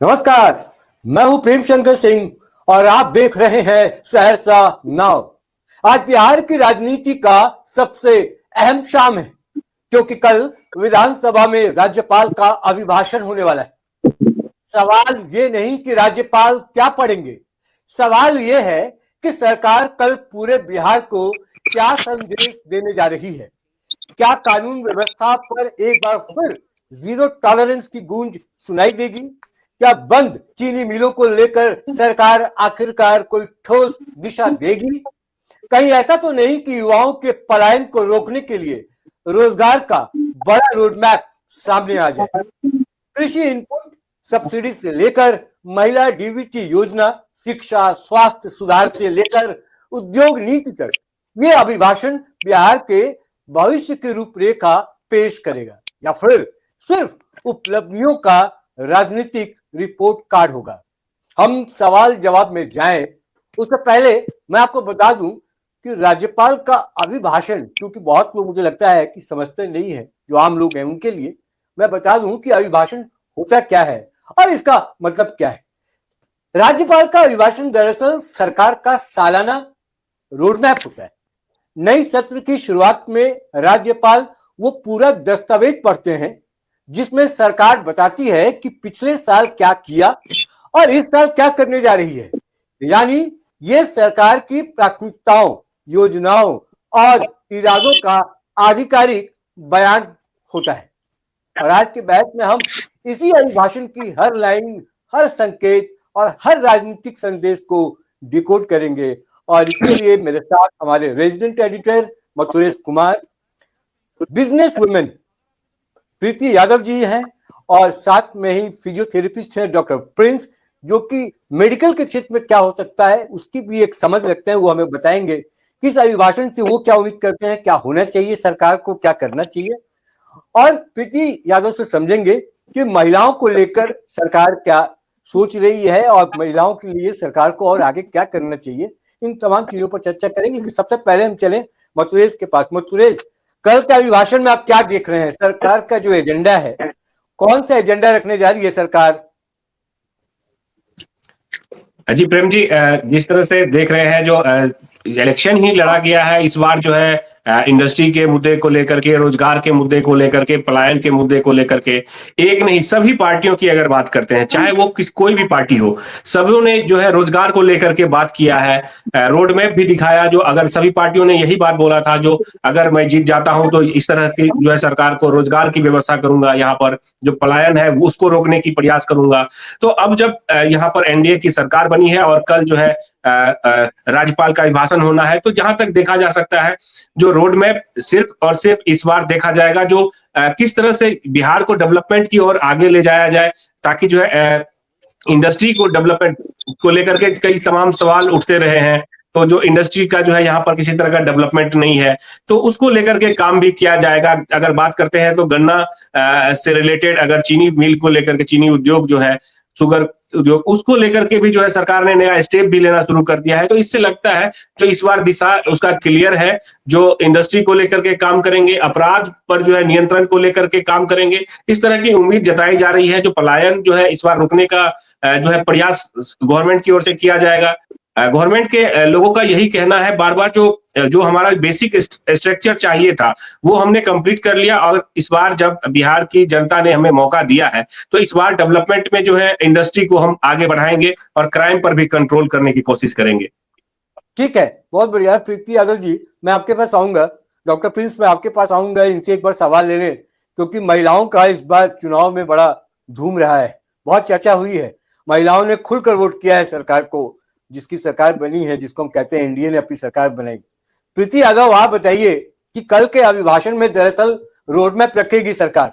नमस्कार। मैं हूं प्रेम शंकर सिंह और आप देख रहे हैं सहरसा नाव। आज बिहार की राजनीति का सबसे अहम शाम है, क्योंकि कल विधानसभा में राज्यपाल का अभिभाषण होने वाला है। सवाल ये नहीं कि राज्यपाल क्या पढ़ेंगे, सवाल ये है कि सरकार कल पूरे बिहार को क्या संदेश देने जा रही है। क्या कानून व्यवस्था पर एक बार फिर जीरो टॉलरेंस की गूंज सुनाई देगी? क्या बंद चीनी मिलों को लेकर सरकार आखिरकार कोई ठोस दिशा देगी? कहीं ऐसा तो नहीं कि युवाओं के पलायन को रोकने के लिए रोजगार का बड़ा रोडमैप सामने आ जाए? कृषि इनपुट सब्सिडी से लेकर महिला डीबीटी योजना, शिक्षा स्वास्थ्य सुधार से लेकर उद्योग नीति तक ये अभिभाषण बिहार के भविष्य की रूपरेखा पेश करेगा, या फिर सिर्फ उपलब्धियों का राजनीतिक रिपोर्ट कार्ड होगा? हम सवाल जवाब में जाएं उससे पहले मैं आपको बता दूं कि राज्यपाल का अभिभाषण, क्योंकि बहुत लोग मुझे लगता है कि समझते नहीं है, जो आम लोग हैं उनके लिए मैं बता दूं कि अभिभाषण होता क्या है और इसका मतलब क्या है। राज्यपाल का अभिभाषण दरअसल सरकार का सालाना रोडमैप होता है। नई सत्र की शुरुआत में राज्यपाल वो पूरा दस्तावेज पढ़ते हैं जिसमें सरकार बताती है कि पिछले साल क्या किया और इस साल क्या करने जा रही है। यानी ये सरकार की प्राथमिकताओं, योजनाओं और इरादों का आधिकारिक बयान होता है। और आज के बहस में हम इसी अभिभाषण की हर लाइन, हर संकेत और हर राजनीतिक संदेश को डिकोड करेंगे। और इसके लिए मेरे साथ हमारे resident editor Mathuresh Kumar, business women Preeti Yadav ji हैं, और साथ में ही फिजियोथेरेपिस्ट है डॉक्टर प्रिंस, जो कि मेडिकल के क्षेत्र में क्या हो सकता है उसकी भी एक समझ रखते हैं। वो हमें बताएंगे कि इस अभिभाषण से वो क्या उम्मीद करते हैं, क्या होना चाहिए, सरकार को क्या करना चाहिए। और प्रीति यादव से समझेंगे कि महिलाओं को लेकर सरकार क्या सोच रही है और महिलाओं के लिए सरकार को और आगे क्या करना चाहिए। इन तमाम चीजों पर चर्चा करेंगे, लेकिन सबसे पहले हम चलें मथुरेश के पास। मथुरेश, कल के अभिभाषण में आप क्या देख रहे हैं? सरकार का जो एजेंडा है, कौन सा एजेंडा रखने जा रही है सरकार? जी प्रेम जी, जिस तरह से देख रहे हैं, जो इलेक्शन ही लड़ा गया है इस बार, जो है इंडस्ट्री के मुद्दे को लेकर के, रोजगार के मुद्दे को लेकर के, पलायन के मुद्दे को लेकर के, एक नहीं सभी पार्टियों की अगर बात करते हैं, चाहे वो कोई भी पार्टी हो, सभी ने जो है रोजगार को लेकर के बात किया है। रोड मैप भी दिखाया, जो अगर सभी पार्टियों ने यही बात बोला था, जो अगर मैं जीत जाता हूं तो इस तरह की जो है सरकार को रोजगार की व्यवस्था करूंगा, यहाँ पर जो पलायन है उसको रोकने की प्रयास करूंगा। तो अब जब यहाँ पर एनडीए की सरकार बनी है और कल जो है राज्यपाल का अभिभाषण होना है, तो जहां तक देखा जा सकता है, जो रोड मैप सिर्फ और सिर्फ इस बार देखा जाएगा, जो किस तरह से बिहार को डेवलपमेंट की ओर आगे ले जाया जाए, ताकि जो है इंडस्ट्री को डेवलपमेंट को लेकर के कई तमाम सवाल उठते रहे हैं। तो जो इंडस्ट्री का जो है यहाँ पर किसी तरह का डेवलपमेंट नहीं है, तो उसको लेकर के काम भी किया जाएगा। अगर बात करते हैं तो गन्ना से रिलेटेड, अगर चीनी मिल को लेकर के, चीनी उद्योग जो है, शुगर उद्योग, उसको लेकर के भी जो है सरकार ने नया स्टेप भी लेना शुरू कर दिया है। तो इससे लगता है जो इस बार दिशा उसका क्लियर है, जो इंडस्ट्री को लेकर के काम करेंगे, अपराध पर जो है नियंत्रण को लेकर के काम करेंगे, इस तरह की उम्मीद जताई जा रही है। जो पलायन जो है इस बार रोकने का जो है प्रयास गवर्नमेंट की ओर से किया जाएगा। गवर्नमेंट के लोगों का यही कहना है, बार बार जो हमारा बेसिक स्ट्रक्चर चाहिए था वो हमने कंप्लीट कर लिया, और इस बार जब बिहार की जनता ने हमें मौका दिया है, तो इस बार डेवलपमेंट में जो है इंडस्ट्री को हम आगे बढ़ाएंगे और क्राइम पर भी कंट्रोल करने की कोशिश करेंगे। ठीक है, बहुत बढ़िया। प्रीति यादव जी, मैं आपके पास आऊंगा। डॉक्टर प्रिंस, मैं आपके पास आऊंगा इनसे एक बार सवाल लेने, क्योंकि महिलाओं का इस बार चुनाव में बड़ा धूम रहा है, बहुत चर्चा हुई है। महिलाओं ने खुलकर वोट किया है सरकार को, जिसकी सरकार बनी है, जिसको हम कहते हैं एनडीए ने अपनी सरकार बनाई। प्रीति यादव, आप बताइए कि कल के अभिभाषण में दरअसल रोड मैप रखेगी सरकार,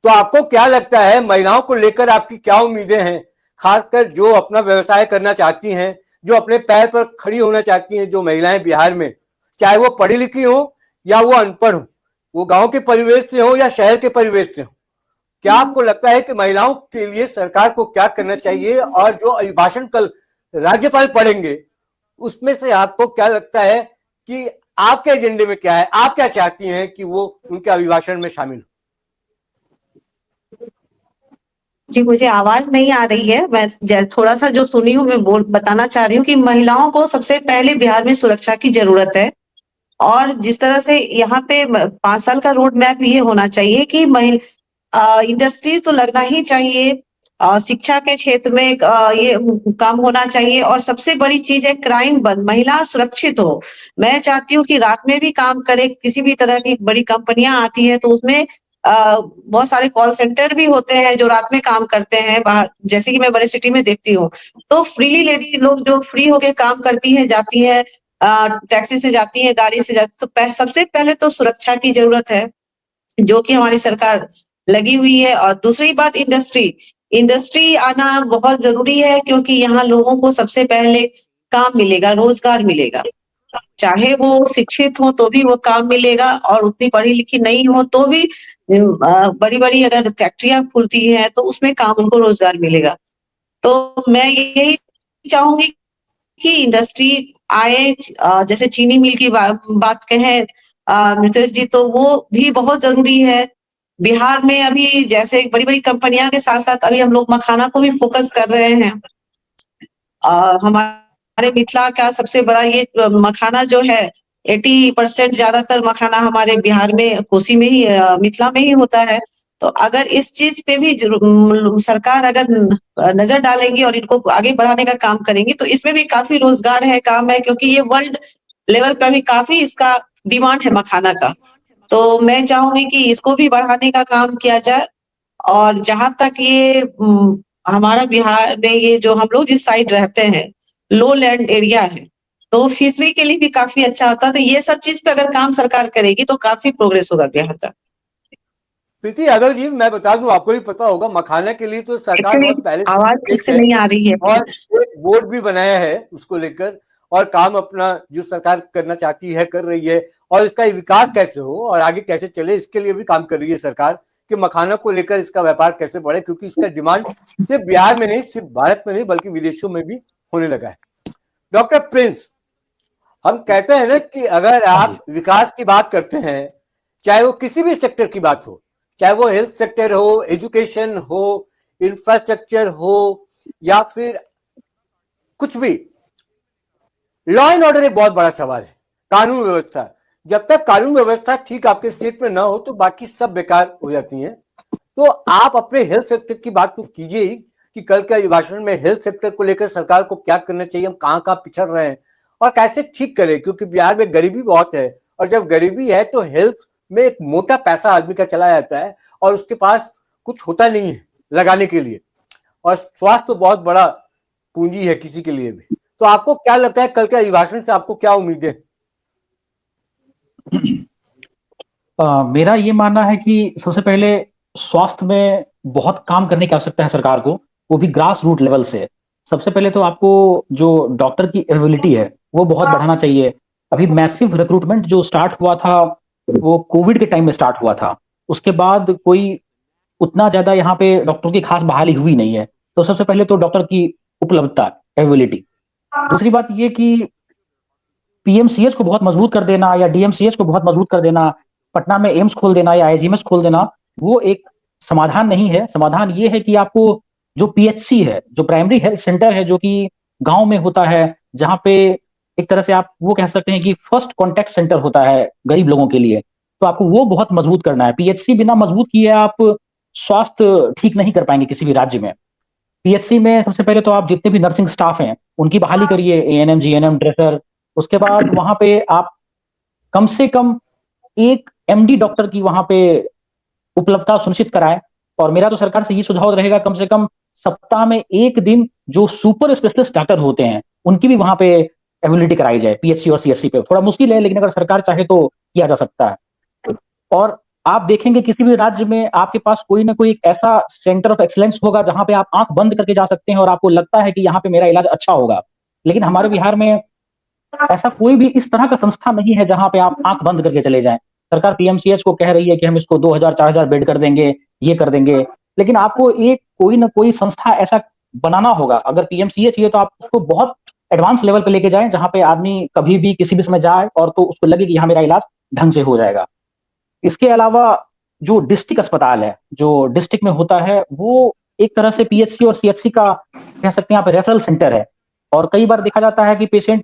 तो आपको क्या लगता है, महिलाओं को लेकर आपकी क्या उम्मीदें हैं? खासकर जो अपना व्यवसाय करना चाहती हैं, जो अपने पैर पर खड़ी होना चाहती हैं, जो महिलाएं बिहार में, चाहे वो पढ़ी लिखी हो या वो अनपढ़ हो, वो गांव के परिवेश से हो या शहर के परिवेश से हो, क्या आपको लगता है कि महिलाओं के लिए सरकार को क्या करना चाहिए? और जो अभिभाषण कल राज्यपाल पढ़ेंगे उसमें से आपको क्या लगता है कि आपके एजेंडे में क्या है, आप क्या चाहती हैं कि वो उनके अभिभाषण में शामिल हो? जी, मुझे आवाज़ नहीं आ रही है। मैं थोड़ा-सा जो सुनी हूँ मैं बोल बताना चाह रही हूँ कि महिलाओं को सबसे पहले बिहार में सुरक्षा की ज़रूरत है। और जिस तरह से यहाँ पे 5 साल का रोड मैप ये होना चाहिए कि इंडस्ट्रीज तो लगना ही चाहिए। शिक्षा के क्षेत्र में ये काम होना चाहिए और सबसे बड़ी चीज़ है क्राइम बंद, महिला सुरक्षित हो। मैं चाहती हूँ कि रात में भी काम करे, किसी भी तरह की बड़ी कंपनियाँ आती हैं तो उसमें बहुत सारे कॉल सेंटर भी होते हैं जो रात में काम करते हैं बाहर, जैसे कि मैं बड़े सिटी में देखती हूँ। तो फ्रीली लेडी लोग जो फ्री होके काम करती हैं, जाती हैं, टैक्सी से जाती हैं, गाड़ी से जाती तो सबसे पहले तो सुरक्षा की ज़रूरत है। जो कि हमारी सरकार लगी हुई है और दूसरी बात इंडस्ट्री, इंडस्ट्री आना बहुत ज़रूरी है क्योंकि यहाँ लोगों को सबसे पहले काम मिलेगा, रोज़गार मिलेगा। चाहे वो शिक्षित हो तो भी वो काम मिलेगा और उतनी पढ़ी-लिखी नहीं हो तो भी बड़ी-बड़ी अगर फैक्ट्रियाँ खुलती हैं तो उसमें काम उनको रोज़गार मिलेगा। तो मैं यही चाहूँगी कि इंडस्ट्री आए, जैसे चीनी मिल की बात कहें मितेश जी तो वो भी बहुत ज़रूरी है। बिहार में अभी जैसे बड़ी-बड़ी कंपनियाँ के साथ-साथ अभी हम लोग मखाना को भी फ़ोकस कर रहे हैं। हमारे मिथिला का सबसे बड़ा ये मखाना जो है 80% ज़्यादातर मखाना हमारे बिहार में कोसी में ही मिथिला में ही होता है। तो अगर इस चीज़ पे भी सरकार अगर नज़र डालेगी और इनको आगे बढ़ाने का काम करेंगी तो इसमें भी काफ़ी रोज़गार है, काम है क्योंकि ये वर्ल्ड लेवल पे भी काफ़ी इसका डिमांड है मखाना का। तो मैं चाहूँगी कि इसको भी बढ़ाने का काम किया जाए और जहाँ तक ये हमारा बिहार में ये जो हम लोग जिस साइड रहते हैं, लो लैंड एरिया है, तो फिशरी के लिए भी काफ़ी अच्छा होता है। तो ये सब चीज़ पे अगर काम सरकार करेगी तो काफ़ी प्रोग्रेस होगा बिहार का। प्रीति यादव जी, मैं बता दूं, आपको भी पता होगा, मखाने के लिए तो सरकार एक्चुअली बहुत पहले आवाज़ ठीक सचेत से है नहीं आ रही है। और एक बोर्ड भी बनाया है उसको लेकर, और काम अपना जो सरकार करना चाहती है कर रही है, और इसका विकास कैसे हो और आगे कैसे चले इसके लिए भी काम कर रही है सरकार कि मखाना को लेकर इसका व्यापार कैसे बढ़े, क्योंकि इसका डिमांड सिर्फ बिहार में नहीं, सिर्फ भारत में नहीं, बल्कि विदेशों में भी होने लगा है। डॉक्टर प्रिंस, हम कहते हैं ना कि अगर हाँ जी। आप विकास की बात करते हैं, चाहे वो किसी भी सेक्टर की बात हो, चाहे वो हेल्थ सेक्टर हो, एजुकेशन हो, इंफ्रास्ट्रक्चर हो, या फिर कुछ भी, लॉ एंड ऑर्डर एक बहुत बड़ा सवाल है। कानून व्यवस्था, जब तक कानून व्यवस्था ठीक आपके स्टेट में ना हो तो बाकी सब बेकार हो जाती हैं। तो आप अपने हेल्थ सेक्टर की बात तो कीजिए ही कि कल के भाषण में हेल्थ सेक्टर को लेकर सरकार को क्या करना चाहिए, हम कहाँ कहाँ पिछड़ रहे हैं और कैसे ठीक करें, क्योंकि बिहार में गरीबी बहुत है और जब गरीबी है तो हेल्थ में एक मोटा पैसा आदमी का चला जाता है और उसके पास कुछ होता नहीं है लगाने के लिए, और स्वास्थ्य तो बहुत बड़ा पूंजी है किसी के लिए भी। तो आपको क्या लगता है, कल के अभिभाषण से आपको क्या उम्मीद है? मेरा ये मानना है कि सबसे पहले स्वास्थ्य में बहुत काम करने की आवश्यकता है सरकार को, वो भी ग्रास रूट लेवल से। सबसे पहले तो आपको जो डॉक्टर की अवेलेबिलिटी है, वो बहुत बढ़ाना चाहिए। अभी मैसिव रिक्रूटमेंट जो स्टार्ट हुआ था, वो कोविड के टाइम में स्टार्ट हुआ था। उसके बाद कोई उतना ज़्यादा यहाँ पे डॉक्टरों की खास बहाली हुई नहीं है। तो सबसे पहले तो डॉक्टर की उपलब्धता, अवेलेबिलिटी। दूसरी बात ये कि पीएमसीएच को बहुत मजबूत कर देना या डीएमसीएच को बहुत मजबूत कर देना, पटना में एम्स खोल देना या आईजीएमएस खोल देना, वो एक समाधान नहीं है। समाधान ये है कि आपको जो पीएचसी है, जो प्राइमरी हेल्थ सेंटर है, जो कि गांव में होता है, जहां पे एक तरह से आप वो कह सकते हैं कि फर्स्ट कॉन्टैक्ट सेंटर होता है गरीब लोगों के लिए, तो आपको वो बहुत मजबूत करना है। पीएचसी बिना मजबूत किए आप स्वास्थ्य ठीक नहीं कर पाएंगे किसी भी राज्य में। पीएचसी में सबसे पहले तो आप जितने भी नर्सिंग स्टाफ हैं उनकी बहाली करिए, एएनएम, जीएनएम, ड्रेसर। उसके बाद वहां पे आप कम से कम एक एमडी डॉक्टर की वहां पे उपलब्धता सुनिश्चित कराएं। और मेरा तो सरकार से ये सुझाव रहेगा, कम से कम सप्ताह में एक दिन जो सुपर स्पेशलिस्ट डॉक्टर होते हैं उनकी भी वहां पे अवेलेबिलिटी कराई जाए पीएचसी और सीएचसी पे। थोड़ा मुश्किल है, लेकिन अगर सरकार चाहे तो किया जा सकता है। और आप देखेंगे किसी भी राज्य में आपके पास कोई ना कोई एक ऐसा सेंटर ऑफ एक्सीलेंस होगा जहां पे आप आंख बंद करके जा सकते हैं और आपको लगता है कि यहाँ पे मेरा इलाज अच्छा होगा। लेकिन हमारे बिहार में ऐसा कोई भी इस तरह का संस्था नहीं है जहां पे आप आंख बंद करके चले जाएं। सरकार पीएमसीएच को कह रही है कि हम इसको 2000-4000 बेड कर देंगे, ये कर देंगे, लेकिन आपको एक कोई ना कोई संस्था ऐसा बनाना होगा। अगर पीएमसीएच है तो आप उसको बहुत एडवांस लेवल पे लेके जाएं जहां पे आदमी कभी भी किसी भी समय जाए और तो उसको लगे कि यहाँ मेरा इलाज ढंग से हो जाएगा। इसके अलावा जो डिस्ट्रिक्ट अस्पताल है, जो डिस्ट्रिक्ट में होता है, वो एक तरह से पीएचसी और सीएचसी का कह सकते हैं यहाँ पे रेफरल सेंटर है। और कई बार देखा जाता है कि पेशेंट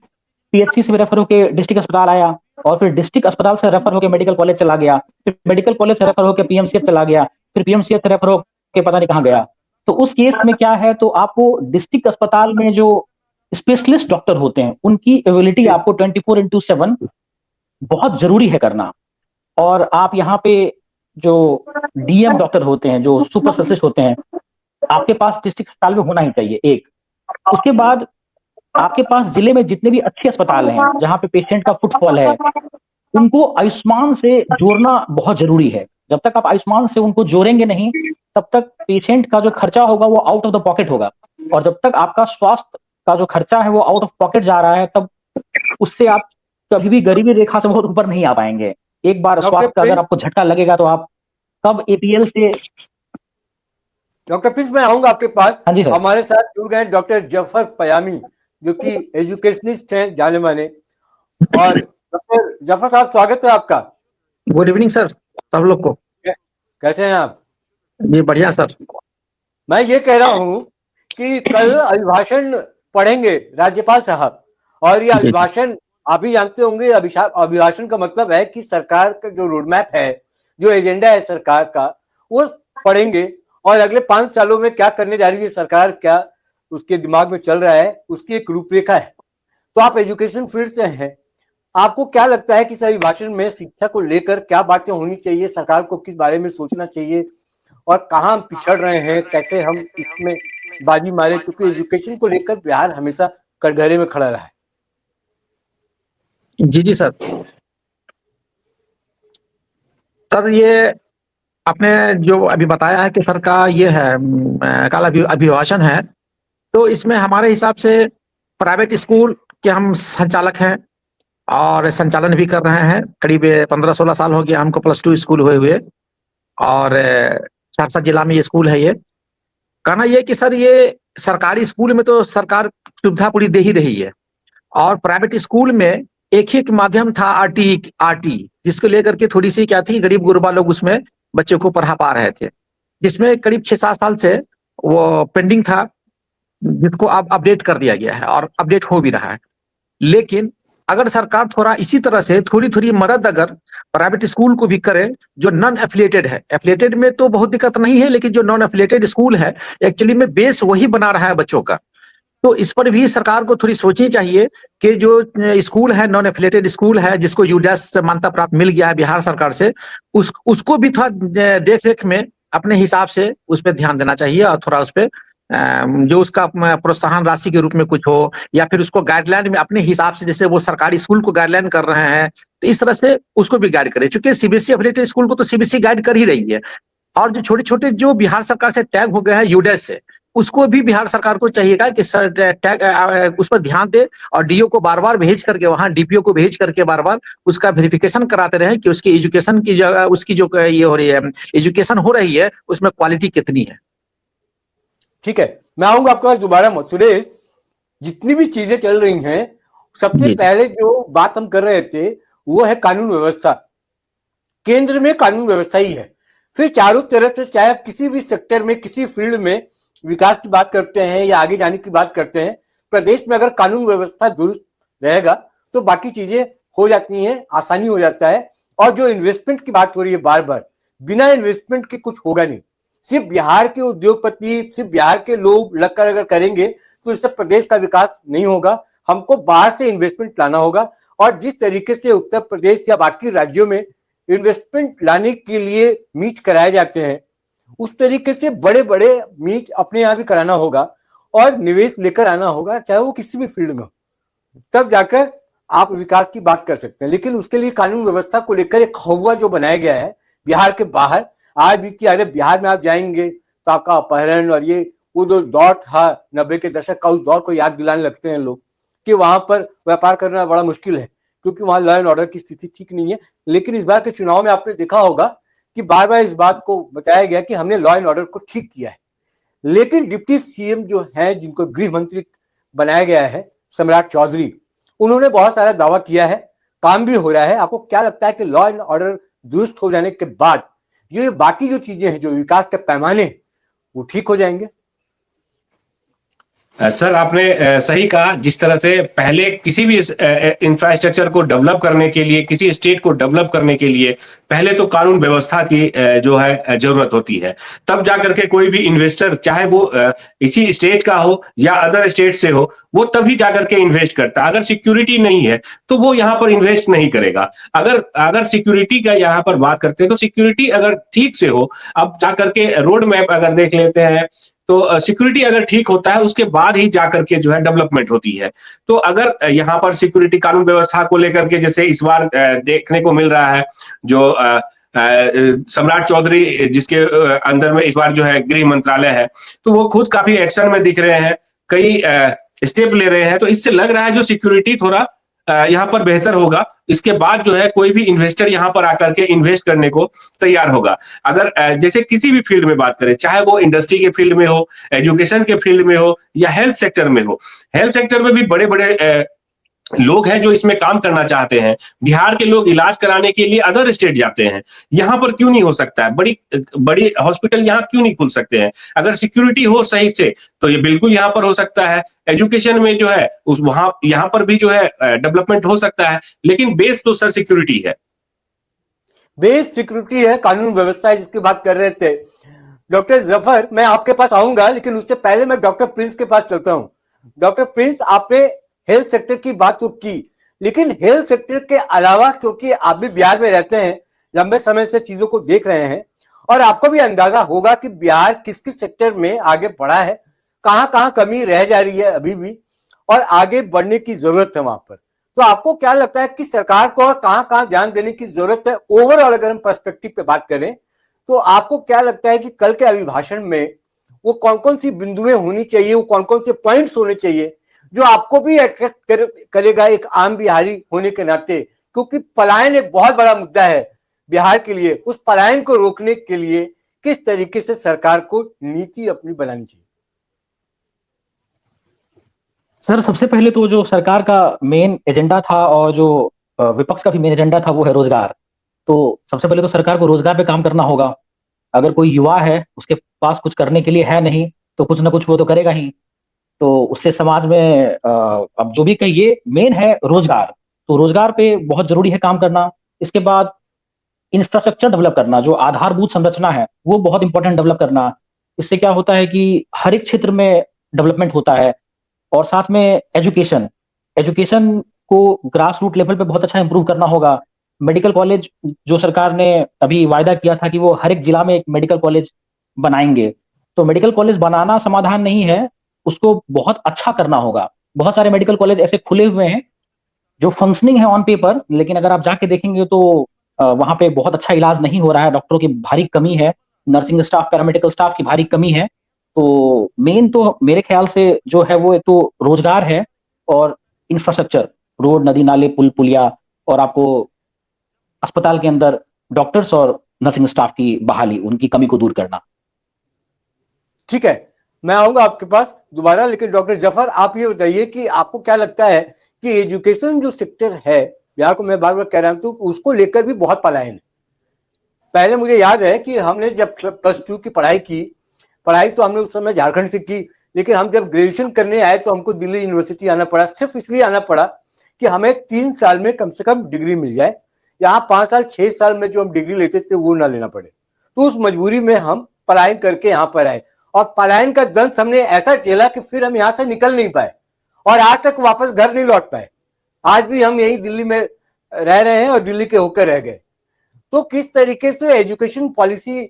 पीएचसी से रेफर होकर डिस्ट्रिक्ट अस्पताल आया, और फिर डिस्ट्रिक्ट अस्पताल से रेफर होकर मेडिकल कॉलेज चला गया, फिर मेडिकल कॉलेज से रेफर होकर पीएमसीएच चला गया, फिर पीएमसीएच से रेफर होकर पता नहीं कहाँ गया। तो उस केस में क्या है, तो आपको डिस्ट्रिक्ट अस्पताल में जो स्पेशलिस्ट डॉक्टर होते हैं उनकी एबिलिटी आपको 24/7 बहुत जरूरी है करना। और आप यहाँ पे जो डीएम डॉक्टर होते हैं, जो सुपर स्पेशलिस्ट होते हैं, आपके पास डिस्ट्रिक्ट अस्पताल में होना ही चाहिए एक। उसके बाद आपके पास जिले में जितने भी अच्छे अस्पताल हैं जहां पे पेशेंट का फुटफॉल है, उनको आयुष्मान से जोड़ना बहुत जरूरी है। जब तक आप आयुष्मान से उनको जोड़ेंगे नहीं, तब तक पेशेंट का जो खर्चा होगा वो आउट ऑफ द पॉकेट होगा। और जब तक आपका स्वास्थ्य का जो खर्चा है वो आउट ऑफ पॉकेट जा रहा है, तब उससे आप कभी भी गरीबी रेखा से बहुत ऊपर नहीं आ पाएंगे। एक बार स्वास्थ्य का अगर आपको झटका लगेगा तो आप कब एपीएल से। डॉक्टर प्रिंस, मैं आऊंगा आपके पास। हाँ जी सर। हमारे साथ जुड़ गए डॉक्टर जफर पयामी, जो कि एजुकेशनिस्ट हैं जाने माने। और डॉक्टर जफर साहब, स्वागत है आपका। गुड इवनिंग सर, सब लोग को। कैसे हैं आप? जी बढ़िया सर। मैं ये कह रहा हूँ कि कल अभिभाषण पढ़ेंगे राज्यपाल साहब, और ये अभिभाषण आप भी जानते होंगे। अभिभाषण का मतलब है कि सरकार का जो रोडमैप है, जो एजेंडा है सरकार का, वो पढ़ेंगे। और अगले 5 सालों में क्या करने जा रही है सरकार, क्या उसके दिमाग में चल रहा है, उसकी एक रूपरेखा है। तो आप एजुकेशन फील्ड से हैं, आपको क्या लगता है कि इस अभिभाषण में शिक्षा को लेकर क्या बातें होनी चाहिए, सरकार को किस बारे में सोचना चाहिए, और कहाँ हम पिछड़ रहे हैं, कैसे हम इसमें बाजी मारे? क्योंकि एजुकेशन को लेकर बिहार हमेशा कटघरे में खड़ा रहा है। जी सर। सर ये आपने जो अभी बताया है कि सर का ये है कल अभिभाषण है, तो इसमें हमारे हिसाब से प्राइवेट स्कूल के हम संचालक हैं और संचालन भी कर रहे हैं। करीब 15-16 साल हो गया हमको +2 स्कूल हुए, और सहरसा जिला में ये स्कूल है। ये कहना ये कि सर ये सरकारी स्कूल में तो सरकार सुविधा पूरी दे ही रही है, और प्राइवेट स्कूल में एक ही माध्यम था आरटी, जिसको लेकर के थोड़ी सी क्या थी, गरीब गुरबा लोग उसमें बच्चों को पढ़ा पा रहे थे, जिसमें करीब 6-7 साल से वो पेंडिंग था, जिसको अब अपडेट कर दिया गया है और अपडेट हो भी रहा है। लेकिन अगर सरकार थोड़ा इसी तरह से थोड़ी थोड़ी मदद अगर प्राइवेट स्कूल को भी करे, जो नॉन एफिलिएटेड है, एफिलिएटेड में तो बहुत दिक्कत नहीं है, लेकिन जो नॉन एफिलिएटेड स्कूल है एक्चुअली में बेस वही बना रहा है बच्चों का, तो इस पर भी सरकार को थोड़ी सोचनी चाहिए कि जो स्कूल है, नॉन एफिलिएटेड स्कूल है, जिसको यूडेस मान्यता प्राप्त मिल गया है बिहार सरकार से, उसको भी थोड़ा देख रेख में अपने हिसाब से उस पर ध्यान देना चाहिए, और थोड़ा उस पर जो उसका प्रोत्साहन राशि के रूप में कुछ हो, या फिर उसको गाइडलाइन में अपने हिसाब से, जैसे वो सरकारी स्कूल को गाइडलाइन कर रहे हैं, तो इस तरह से उसको भी गाइड करे। चूंकि सीबीएसई एफिलिएटेड स्कूल को तो सीबीएसई गाइड कर ही रही है, और जो छोटे छोटे जो बिहार सरकार से टैग हो गए हैं यूडेस से, उसको भी बिहार सरकार को चाहिएगा कि सर टैग उस पर ध्यान दे, और डीओ को बार बार भेज करके, वहां डीपीओ को भेज करके बार बार उसका वेरिफिकेशन कराते रहे कि उसकी एजुकेशन की जगह, उसकी जो ये हो रही है एजुकेशन हो रही है, उसमें क्वालिटी कितनी है। ठीक है, मैं आऊंगा आपके पास दोबारा। सुरेश, जितनी भी चीजें चल रही हैं, सबसे पहले जो बात हम कर रहे थे वो है कानून व्यवस्था। केंद्र में कानून व्यवस्था ही है, फिर चारों तरफ से, चाहे आप किसी भी सेक्टर में, किसी फील्ड में विकास की बात करते हैं या आगे जाने की बात करते हैं, प्रदेश में अगर कानून व्यवस्था दुरुस्त रहेगा तो बाकी चीजें हो जाती हैं, आसानी हो जाता है। और जो इन्वेस्टमेंट की बात हो रही है बार बार, बिना इन्वेस्टमेंट के कुछ होगा नहीं। सिर्फ बिहार के उद्योगपति, सिर्फ बिहार के लोग लगकर अगर करेंगे तो इससे प्रदेश का विकास नहीं होगा। हमको बाहर से इन्वेस्टमेंट लाना होगा, और जिस तरीके से उत्तर प्रदेश या बाकी राज्यों में इन्वेस्टमेंट लाने के लिए मीट कराए जाते हैं, उस तरीके से बड़े बड़े मीट अपने यहाँ भी कराना होगा और निवेश लेकर आना होगा, चाहे वो किसी भी फील्ड में हो। तब जाकर आप विकास की बात कर सकते हैं। लेकिन उसके लिए कानून व्यवस्था को लेकर एक खौवा जो बनाया गया है बिहार के बाहर आज भी, कि अरे बिहार में आप जाएंगे तो आपका अपहरण, और ये वो जो दौर था 90 के दशक का, उस दौर को याद दिलाने लगते हैं लोग कि वहां पर व्यापार करना बड़ा मुश्किल है, क्योंकि वहां लॉ एंड ऑर्डर की स्थिति ठीक नहीं है। लेकिन इस बार के चुनाव में आपने देखा होगा कि बार बार इस बात को बताया गया कि हमने लॉ एंड ऑर्डर को ठीक किया है। लेकिन डिप्टी सीएम जो है, जिनको गृह मंत्री बनाया गया है, सम्राट चौधरी, उन्होंने बहुत सारा दावा किया है, काम भी हो रहा है। आपको क्या लगता है कि लॉ एंड ऑर्डर दुरुस्त हो जाने के बाद ये बाकी जो चीजें हैं, जो विकास के पैमाने, वो ठीक हो जाएंगे? सर आपने सही कहा। जिस तरह से पहले किसी भी इंफ्रास्ट्रक्चर को डेवलप करने के लिए, किसी स्टेट को डेवलप करने के लिए पहले तो कानून व्यवस्था की जो है जरूरत होती है। तब जाकर के कोई भी इन्वेस्टर, चाहे वो इसी स्टेट का हो या अदर स्टेट से हो, वो तभी जाकर के इन्वेस्ट करता है। अगर सिक्योरिटी नहीं है तो वो यहाँ पर इन्वेस्ट नहीं करेगा। अगर सिक्योरिटी का यहाँ पर बात करते हैं तो सिक्योरिटी अगर ठीक से हो, अब जाकर के रोड मैप अगर देख लेते हैं तो सिक्योरिटी अगर ठीक होता है उसके बाद ही जाकर के जो है डेवलपमेंट होती है। तो अगर यहाँ पर सिक्योरिटी, कानून व्यवस्था को लेकर के जैसे इस बार देखने को मिल रहा है, जो सम्राट चौधरी जिसके अंदर में इस बार जो है गृह मंत्रालय है, तो वो खुद काफी एक्शन में दिख रहे हैं, कई स्टेप ले रहे हैं। तो इससे लग रहा है जो सिक्योरिटी थोड़ा यहाँ पर बेहतर होगा, इसके बाद जो है कोई भी इन्वेस्टर यहाँ पर आकर के इन्वेस्ट करने को तैयार होगा। अगर जैसे किसी भी फील्ड में बात करें, चाहे वो इंडस्ट्री के फील्ड में हो, एजुकेशन के फील्ड में हो या हेल्थ सेक्टर में हो, हेल्थ सेक्टर में भी बड़े बड़े लोग हैं जो इसमें काम करना चाहते हैं। बिहार के लोग इलाज कराने के लिए अदर स्टेट जाते हैं, यहाँ पर क्यों नहीं हो सकता है? बड़ी बड़ी हॉस्पिटल यहाँ क्यों नहीं खुल सकते हैं? अगर सिक्योरिटी हो सही से तो ये बिल्कुल यहाँ पर हो सकता है। एजुकेशन में जो है उस वहां यहाँ पर भी जो है डेवलपमेंट हो सकता है, लेकिन बेस तो सर सिक्योरिटी है। बेस सिक्योरिटी है, कानून व्यवस्था है, जिसकी बात कर रहे थे डॉक्टर जफर। मैं आपके पास आऊंगा, लेकिन उससे पहले मैं डॉक्टर प्रिंस के पास चलता हूं। डॉक्टर प्रिंस, आपने हेल्थ सेक्टर की बात तो की, लेकिन हेल्थ सेक्टर के अलावा, क्योंकि आप भी बिहार में रहते हैं, लंबे समय से चीजों को देख रहे हैं, और आपको भी अंदाजा होगा कि बिहार किस किस सेक्टर में आगे बढ़ा है, कहां कहां कमी रह जा रही है अभी भी, और आगे बढ़ने की जरूरत है वहां पर। तो आपको क्या लगता है कि सरकार को और कहां कहां ध्यान देने की जरूरत है? ओवरऑल अगर हम पर्सपेक्टिव पे बात करें तो आपको क्या लगता है कि कल के अभिभाषण में वो कौन कौन सी बिंदुएं होनी चाहिए, वो कौन कौन से पॉइंट्स होने चाहिए जो आपको भी अट्रैक्ट करेगा एक आम बिहारी होने के नाते? क्योंकि पलायन एक बहुत बड़ा मुद्दा है बिहार के लिए। उस पलायन को रोकने के लिए किस तरीके से सरकार को नीति अपनी बनानी चाहिए? सर सबसे पहले तो जो सरकार का मेन एजेंडा था और जो विपक्ष का भी मेन एजेंडा था वो है रोजगार। तो सबसे पहले तो सरकार को रोजगार पे काम करना होगा। अगर कोई युवा है, उसके पास कुछ करने के लिए है नहीं, तो कुछ ना कुछ वो तो करेगा ही। तो उससे समाज में अब जो भी कहिए, मेन है रोजगार। तो रोजगार पे बहुत जरूरी है काम करना। इसके बाद इंफ्रास्ट्रक्चर डेवलप करना, जो आधारभूत संरचना है वो बहुत इंपॉर्टेंट डेवलप करना। इससे क्या होता है कि हर एक क्षेत्र में डेवलपमेंट होता है। और साथ में एजुकेशन एजुकेशन को ग्रास रूट लेवल पे बहुत अच्छा इंप्रूव करना होगा। मेडिकल कॉलेज जो सरकार ने अभी वायदा किया था कि वो हर एक जिला में एक मेडिकल कॉलेज बनाएंगे, तो मेडिकल कॉलेज बनाना समाधान नहीं है, उसको बहुत अच्छा करना होगा। बहुत सारे मेडिकल कॉलेज ऐसे खुले हुए हैं जो फंक्शनिंग है ऑन पेपर, लेकिन अगर आप जाके देखेंगे तो वहां पे बहुत अच्छा इलाज नहीं हो रहा है, डॉक्टरों की भारी कमी है, नर्सिंग स्टाफ, पैरामेडिकल स्टाफ की भारी कमी है। तो मेन तो मेरे ख्याल से जो है वो एक तो रोजगार है और इंफ्रास्ट्रक्चर, रोड, नदी नाले, पुल पुलिया, और आपको अस्पताल के अंदर डॉक्टर्स और नर्सिंग स्टाफ की बहाली, उनकी कमी को दूर करना। ठीक है, मैं आऊंगा आपके पास दोबारा, लेकिन डॉक्टर जफर आप ये बताइए कि आपको क्या लगता है कि एजुकेशन जो सेक्टर है बिहार को, मैं बार बार कह रहा हूं, तो उसको लेकर भी बहुत पलायन है। पहले मुझे याद है कि हमने जब +2 की पढ़ाई तो हमने उस समय झारखंड से की, लेकिन हम जब ग्रेजुएशन करने आए तो हमको दिल्ली यूनिवर्सिटी आना पड़ा। सिर्फ इसलिए आना पड़ा कि हमें 3 साल में कम से कम डिग्री मिल जाए, यहाँ 5 साल 6 साल में जो हम डिग्री लेते थे वो ना लेना पड़े। तो उस मजबूरी में हम पलायन करके यहाँ पर आए, और पलायन का दंश हमने ऐसा झेला कि फिर हम यहाँ से निकल नहीं पाए और आज तक वापस घर नहीं लौट पाए। आज भी हम यही दिल्ली में रह रहे हैं और दिल्ली के होकर रह गए। तो किस तरीके से एजुकेशन पॉलिसी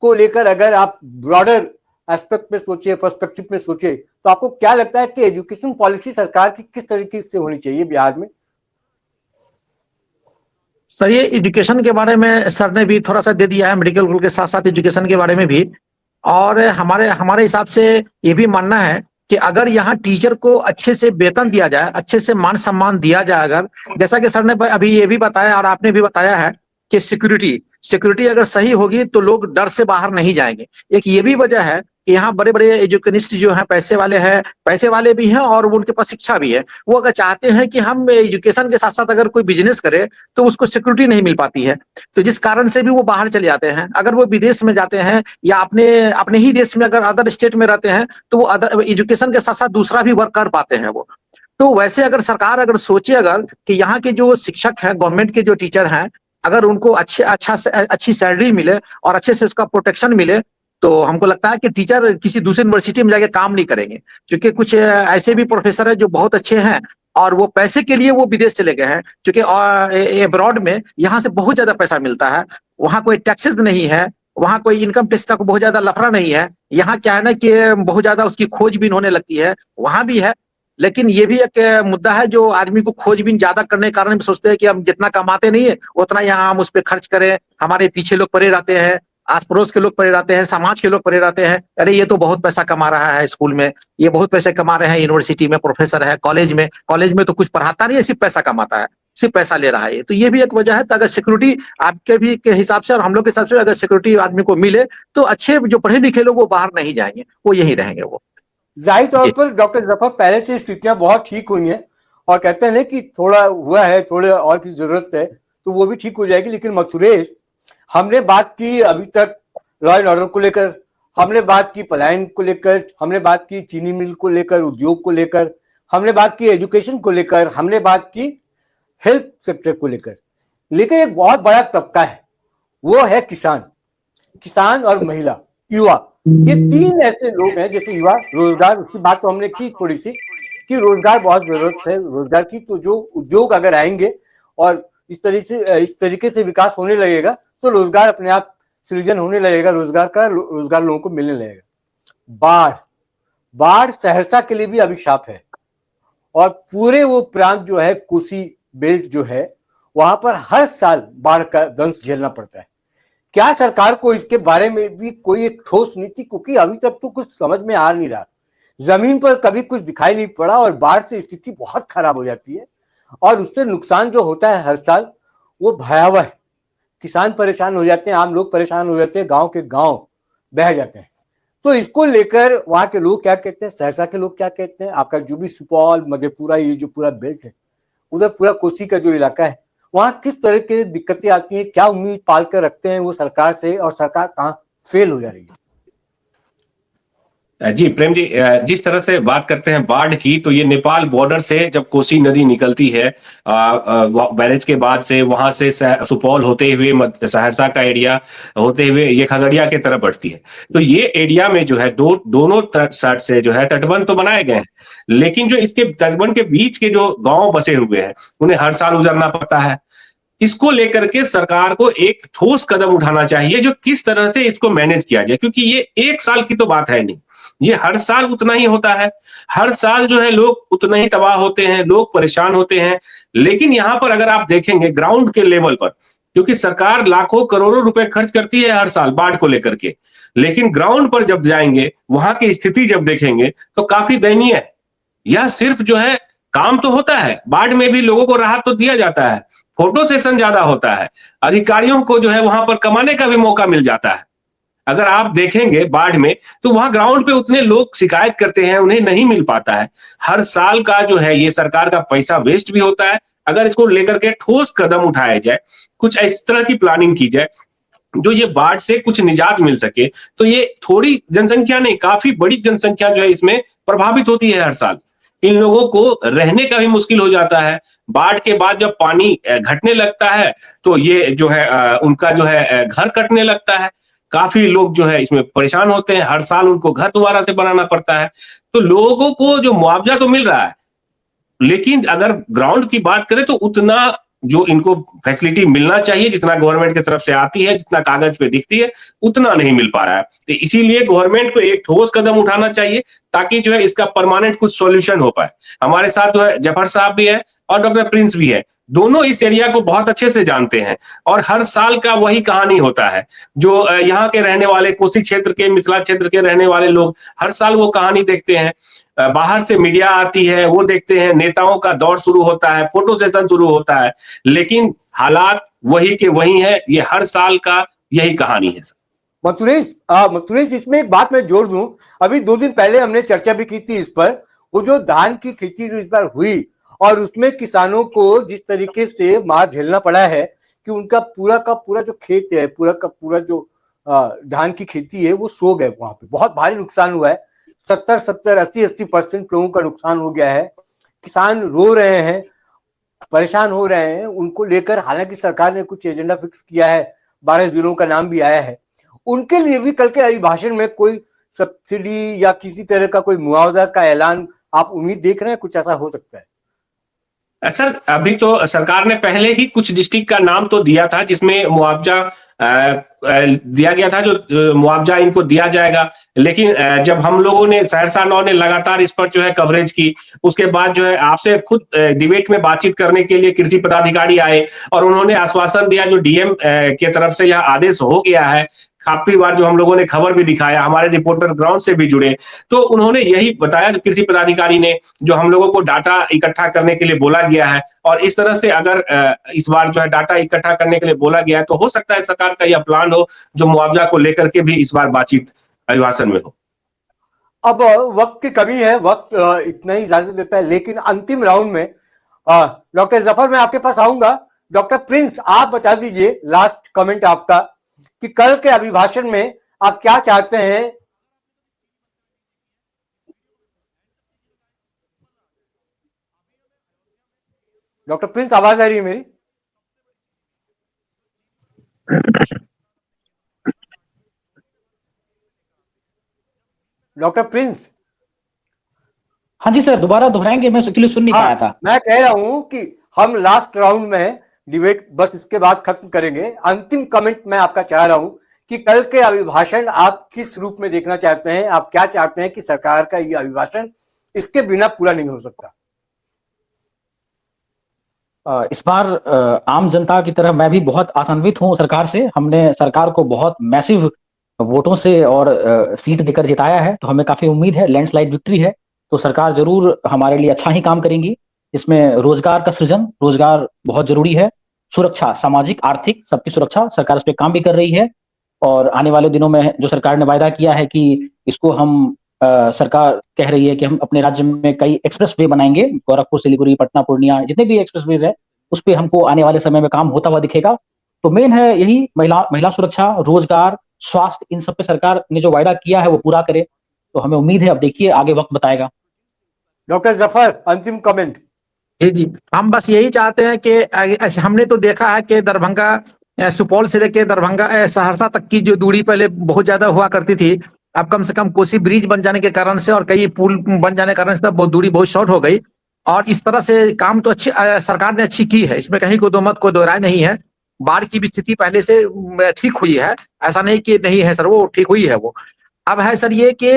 को लेकर अगर आप ब्रॉडर एस्पेक्ट में सोचिए, पर्सपेक्टिव में सोचिए, तो आपको क्या लगता है कि एजुकेशन पॉलिसी सरकार की किस तरीके से होनी चाहिए बिहार में? सर ये एजुकेशन के बारे में सर ने भी थोड़ा सा दे दिया है, मेडिकल के साथ साथ एजुकेशन के बारे में भी। और हमारे हिसाब से ये भी मानना है कि अगर यहाँ टीचर को अच्छे से वेतन दिया जाए, अच्छे से मान सम्मान दिया जाए, अगर जैसा कि सर ने अभी ये भी बताया और आपने भी बताया है कि सिक्योरिटी सिक्योरिटी अगर सही होगी तो लोग डर से बाहर नहीं जाएंगे। एक ये भी वजह है कि यहाँ बड़े-बड़े एजुकेनिस्ट जो हैं, पैसे वाले भी हैं और उनके पास शिक्षा भी है। वो अगर चाहते हैं कि हम एजुकेशन के साथ-साथ अगर कोई बिज़नेस करे, तो उसको सिक्योरिटी नहीं मिल पाती है। तो जिस कारण से भी वो बाहर चले जाते हैं। अगर वो विदेश में जाते हैं या अपने अपने ही देश में अगर अदर स्टेट में रहते हैं, तो वो अदर एजुकेशन के साथ-साथ दूसरा भी वर्क कर पाते हैं वो। तो वैसे अगर सरकार अगर सोचे अगर कि यहाँ के जो शिक्षक हैं, गवर्नमेंट के जो टीचर हैं, अगर उनको अच्छी सैलरी मिले और अच्छे से उसका प्रोटेक्शन मिले, तो हमको लगता है कि टीचर किसी दूसरी यूनिवर्सिटी में जाके काम नहीं करेंगे। क्योंकि कुछ ऐसे भी प्रोफेसर हैं जो बहुत अच्छे हैं और वो पैसे के लिए वो विदेश चले गए हैं। क्योंकि अब्रॉड में यहाँ से बहुत ज़्यादा पैसा मिलता है, वहाँ कोई टैक्सेस नहीं है, वहाँ कोई इनकम टैक्स का बहुत ज़्यादा लफड़ा नहीं है। यहाँ क्या है ना कि बहुत ज़्यादा उसकी खोजबीन होने लगती है, वहाँ भी है। लेकिन ये भी एक मुद्दा है जो आदमी को खोजबीन ज़्यादा करने के कारण हम सोचते हैं कि हम जितना कमाते नहीं है, उतना यहाँ हम उस पे खर्च करें। हमारे पीछे लोग पड़े रहते हैं, आस-पड़ोस के लोग पड़े रहते हैं, समाज के लोग पड़े रहते हैं। अरे ये तो बहुत पैसा कमा रहा है स्कूल में, ये बहुत पैसे कमा रहे हैं यूनिवर्सिटी में, प्रोफ़ेसर है, कॉलेज में तो कुछ पढ़ाता नहीं है, सिर्फ़ पैसा कमाता है, सिर्फ़ पैसा ले रहा है ये। तो ये भी एक वजह है। तो अगर सिक्योरिटी आपके भी के हिसाब से और हम लोग के हिसाब से अगर सिक्योरिटी आदमी को मिले, तो अच्छे जो पढ़े-लिखे लोग वो बाहर नहीं जाएँगे, वो यहीं रहेंगे वो। जाहिर तौर जी। पर डॉक्टर जफर पहले से स्थितियां बहुत ठीक हुई हैं और कहते हैं ना कि थोड़ा हुआ है, थोड़े और की जरूरत है, तो वो भी ठीक हो जाएगी। लेकिन मथुरेश, हमने बात की अभी तक लॉ एंड ऑर्डर को लेकर, हमने बात की पलायन को लेकर, हमने बात की चीनी मिल को लेकर, उद्योग को लेकर, हमने बात की एजुकेशन को लेकर, हमने बात की हेल्थ सेक्टर को लेकर। लेकिन एक बहुत बड़ा तबका है, वो है किसान और महिला, युवा। ये तीन ऐसे लोग हैं जैसे युवा, रोजगार, उसकी बात तो हमने की थोड़ी सी कि रोजगार बहुत जरूरत है रोजगार की। तो जो उद्योग अगर आएंगे और इस तरीके से विकास होने लगेगा तो रोजगार अपने आप सृजन होने लगेगा, रोजगार लोगों को मिलने लगेगा। बाढ़ सहरसा के लिए भी अभिशाप है और पूरे वो प्रांत जो है, कोसी बेल्ट जो है, वहां पर हर साल बाढ़ का दंश झेलना पड़ता है। क्या सरकार को इसके बारे में भी कोई एक ठोस नीति, क्योंकि अभी तक तो कुछ समझ में आ नहीं रहा, जमीन पर कभी कुछ दिखाई नहीं पड़ा और बाढ़ से स्थिति बहुत खराब हो जाती है और उससे नुकसान जो होता है हर साल वो भयावह है। किसान परेशान हो जाते हैं, आम लोग परेशान हो जाते हैं, गांव के गांव बह जाते हैं। तो इसको लेकर वहां के लोग क्या कहते हैं, सहरसा के लोग क्या कहते हैं, आपका जो भी सुपौल, मधेपुरा, ये जो पूरा बेल्ट है, उधर पूरा कोसी का जो इलाका है, वहां किस तरह की दिक्कतें आती हैं, क्या उम्मीद पाल कर रखते हैं वो सरकार से, और सरकार कहाँ फेल हो जा रही है? जी प्रेम जी, जिस तरह से बात करते हैं बाढ़ की, तो ये नेपाल बॉर्डर से जब कोसी नदी निकलती है बैरेज के बाद से, वहां से सुपौल होते हुए सहरसा का एरिया होते हुए ये खगड़िया के तरफ बढ़ती है। तो ये एरिया में जो है दोनों साइड से जो है तटबंध तो बनाए गए हैं, लेकिन जो इसके तटबंध के बीच के जो गांव बसे हुए हैं उन्हें हर साल उजरना पड़ता है। इसको लेकर के सरकार को एक ठोस कदम उठाना चाहिए जो किस तरह से इसको मैनेज किया जाए, क्योंकि ये एक साल की तो बात है नहीं, ये हर साल उतना ही होता है। हर साल जो है लोग उतना ही तबाह होते हैं, लोग परेशान होते हैं। लेकिन यहां पर अगर आप देखेंगे ग्राउंड के लेवल पर, क्योंकि सरकार लाखों करोड़ों रुपए खर्च करती है हर साल बाढ़ को लेकर के, लेकिन ग्राउंड पर जब जाएंगे, वहां की स्थिति जब देखेंगे तो काफी दयनीय है। यह सिर्फ जो है काम तो होता है, बाढ़ में भी लोगों को राहत तो दिया जाता है, फोटो सेशन ज्यादा होता है, अधिकारियों को जो है वहां पर कमाने का भी मौका मिल जाता है। अगर आप देखेंगे बाढ़ में तो वहां ग्राउंड पे उतने लोग शिकायत करते हैं, उन्हें नहीं मिल पाता है। हर साल का जो है ये सरकार का पैसा वेस्ट भी होता है। अगर इसको लेकर के ठोस कदम उठाया जाए, कुछ इस तरह की प्लानिंग की जाए जो ये बाढ़ से कुछ निजात मिल सके, तो ये थोड़ी जनसंख्या नहीं, काफी बड़ी जनसंख्या जो है इसमें प्रभावित होती है हर साल। इन लोगों को रहने का भी मुश्किल हो जाता है। बाढ़ के बाद जब पानी घटने लगता है तो ये जो है उनका जो है घर कटने लगता है। काफी लोग जो है इसमें परेशान होते हैं, हर साल उनको घर दोबारा से बनाना पड़ता है। तो लोगों को जो मुआवजा तो मिल रहा है, लेकिन अगर ग्राउंड की बात करें तो उतना जो इनको फैसिलिटी मिलना चाहिए, जितना गवर्नमेंट की तरफ से आती है, जितना कागज पे दिखती है, उतना नहीं मिल पा रहा है। तो इसीलिए गवर्नमेंट को एक ठोस कदम उठाना चाहिए ताकि जो है इसका परमानेंट कुछ सॉल्यूशन हो पाए। हमारे साथ जो है जफर साहब भी है और डॉक्टर प्रिंस भी है, दोनों इस एरिया को बहुत अच्छे से जानते हैं और हर साल का वही कहानी होता है जो यहाँ के रहने वाले, कोसी क्षेत्र के, मिथिला क्षेत्र के रहने वाले लोग हर साल वो कहानी देखते हैं। बाहर से मीडिया आती है, वो देखते हैं, नेताओं का दौर शुरू होता है, फोटो सेशन शुरू होता है, लेकिन हालात वही के वही है। ये हर साल का यही कहानी है सर। मथुरेश इसमें एक बात मैं जोड़ दूं, अभी 2 दिन पहले हमने चर्चा भी की थी इस पर, वो जो धान की खेती जो इस बार हुई और उसमें किसानों को जिस तरीके से मार झेलना पड़ा है कि उनका पूरा का पूरा जो खेत है, पूरा का पूरा जो धान की खेती है वो सो गए, वहां पे बहुत भारी नुकसान हुआ है। 70-80% लोगों का नुकसान हो गया है। किसान रो रहे हैं, परेशान हो रहे हैं उनको लेकर। हालांकि सरकार ने कुछ एजेंडा फिक्स किया है, 12 जिलों का नाम भी आया है। उनके लिए भी कल के अभिभाषण में कोई सब्सिडी या किसी तरह का कोई मुआवजा का ऐलान आप उम्मीद देख रहे हैं? कुछ ऐसा हो सकता है? सर अभी तो सरकार ने पहले ही कुछ डिस्ट्रिक्ट का नाम तो दिया था जिसमें मुआवजा दिया गया था, जो मुआवजा इनको दिया जाएगा। लेकिन जब हम लोगों ने सहरसा 9 ने लगातार इस पर जो है कवरेज की, उसके बाद जो है आपसे खुद डिबेट में बातचीत करने के लिए कृषि पदाधिकारी आए और उन्होंने आश्वासन दिया, जो डीएम के तरफ से यह आदेश हो गया है। काफी बार जो हम लोगों ने खबर भी दिखाया, हमारे रिपोर्टर ग्राउंड से भी जुड़े, तो उन्होंने यही बताया कृषि पदाधिकारी ने, जो हम लोगों को डाटा इकट्ठा करने के लिए बोला गया है। और इस तरह से अगर इस बार जो है डाटा इकट्ठा करने के लिए बोला गया है तो हो सकता है सरकार का यह प्लान हो जो मुआवजा को लेकर के भी इस बार बातचीत अभिभाषण में हो। अब वक्त की कमी है, वक्त इतना ही इजाजत देता है, लेकिन अंतिम राउंड में डॉक्टर जफर मैं आपके पास आऊंगा। डॉक्टर प्रिंस, आप बता दीजिए लास्ट कमेंट आपका कि कल के अभिभाषण में आप क्या चाहते हैं? डॉक्टर प्रिंस, आवाज आ रही है मेरी? Doctor Prince? हाँ जी सर, दोबारा दोहराएंगे, मैं एक्चुअली सुन नहीं पाया था। मैं कह रहा हूं कि हम लास्ट राउंड में डिबेट बस इसके बाद खत्म करेंगे। अंतिम कमेंट मैं आपका चाह रहा हूं कि कल के अभिभाषण आप किस रूप में देखना चाहते हैं? आप क्या चाहते हैं कि सरकार का ये अभिभाषण इसके बिना पूरा नहीं हो सकता? इस बार आम जनता की तरह मैं भी बहुत आशान्वित हूं सरकार से। हमने सरकार को बहुत मैसिव वोटों से और सीट देकर जिताया है, तो हमें काफी उम्मीद है, लैंडस्लाइड विक्ट्री है। तो सरकार जरूर हमारे लिए अच्छा ही काम करेंगी। इसमें रोजगार का सृजन, रोजगार बहुत जरूरी है, सुरक्षा, सामाजिक आर्थिक सबकी सुरक्षा, सरकार इस पे काम भी कर रही है। और आने वाले दिनों में जो सरकार ने वायदा किया है कि इसको हम सरकार कह रही है कि हम अपने राज्य में कई एक्सप्रेस वे बनाएंगे, गोरखपुर, सिलीगुड़ी, पटना, पूर्णिया, जितने भी एक्सप्रेस वेज है उस पर हमको आने वाले समय में काम होता हुआ दिखेगा। तो मेन है यही, महिला सुरक्षा, रोजगार, स्वास्थ्य, इन सब पे सरकार ने जो वायदा किया है वो पूरा करे। तो हमें उम्मीद है, अब देखिए आगे वक्त बताएगा। डॉक्टर जफर, अंतिम कमेंट। जी, हम बस यही चाहते हैं कि हमने तो देखा है कि दरभंगा, सुपौल से लेकर दरभंगा, सहरसा तक की जो दूरी पहले बहुत ज्यादा हुआ करती थी, अब कम से कम कोसी ब्रिज बन जाने के कारण से और कई पुल बन जाने के कारण से बहुत दूरी बहुत शॉर्ट हो गई। और इस तरह से काम तो सरकार ने अच्छी की है, इसमें कहीं कोई दो राय नहीं है। बाढ़ की भी स्थिति पहले से ठीक हुई है, ऐसा नहीं कि नहीं है सर, वो ठीक हुई है वो। अब है सर ये कि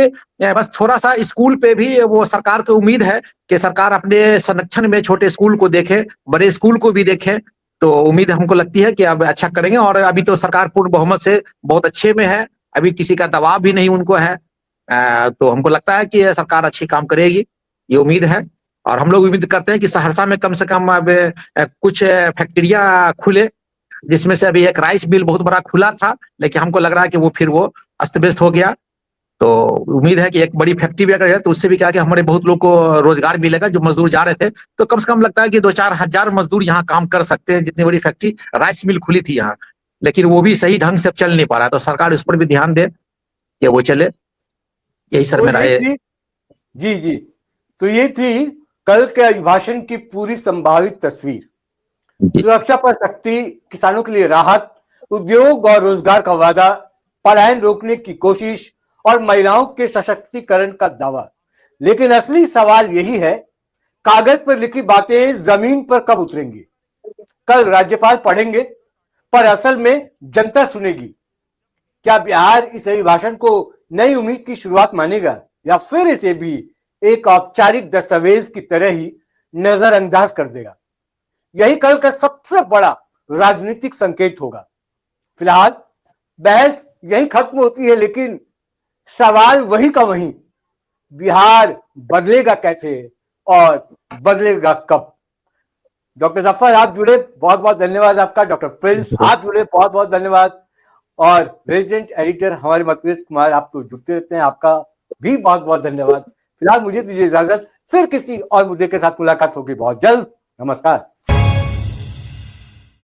बस थोड़ा सा स्कूल पे भी वो सरकार को उम्मीद है कि सरकार अपने संरक्षण में छोटे स्कूल को देखे, बड़े स्कूल को भी देखे। तो उम्मीद हमको लगती है कि अब अच्छा करेंगे। और अभी तो सरकार पूर्ण बहुमत से बहुत अच्छे में है, अभी किसी का दबाव भी नहीं उनको है। तो हमको लगता है कि सरकार अच्छी काम करेगी, ये उम्मीद है। और हम लोग उम्मीद करते हैं कि सहरसा में कम से कम अब कुछ फैक्ट्रियां खुले, जिसमें से अभी एक राइस मिल बहुत बड़ा खुला था, लेकिन हमको लग रहा है कि वो फिर वो अस्त व्यस्त हो गया। तो उम्मीद है कि एक बड़ी फैक्ट्री भी अगर है तो उससे भी क्या कि हमारे बहुत लोग को रोजगार मिलेगा, जो मजदूर जा रहे थे। तो कम से कम लगता है कि 2-4 हजार मजदूर यहाँ काम कर सकते हैं, जितनी बड़ी फैक्ट्री राइस मिल खुली थी यहाँ। लेकिन वो भी सही ढंग से चल नहीं पा रहा है, तो सरकार उस पर भी ध्यान दे कि वो चले। यही सर मेरा है। जी जी, तो ये थी कल के अभिभाषण की पूरी संभावित तस्वीर। सुरक्षा पर सख्ती, किसानों के लिए राहत, उद्योग और रोजगार का वादा, पलायन रोकने की कोशिश और महिलाओं के सशक्तिकरण का दावा। लेकिन असली सवाल यही है, कागज पर लिखी बातें जमीन पर कब उतरेंगी? कल राज्यपाल पढ़ेंगे, पर असल में जनता सुनेगी। क्या बिहार इस अभिभाषण को नई उम्मीद की शुरुआत मानेगा या फिर इसे भी एक औपचारिक दस्तावेज की तरह ही नजरअंदाज कर देगा? यही कल का सबसे बड़ा राजनीतिक संकेत होगा। फिलहाल बहस यही खत्म होती है, लेकिन सवाल वही का वही, बिहार बदलेगा कैसे और बदलेगा कब? डॉक्टर जफर आप जुड़े, बहुत बहुत धन्यवाद आपका। डॉक्टर प्रिंस आप जुड़े, बहुत बहुत धन्यवाद। और रेजिडेंट एडिटर हमारे मतवेश कुमार, आप तो जुड़ते रहते हैं, आपका भी बहुत बहुत धन्यवाद। फिलहाल मुझे दीजिए इजाजत, फिर किसी और मुद्दे के साथ मुलाकात होगी बहुत जल्द। नमस्कार।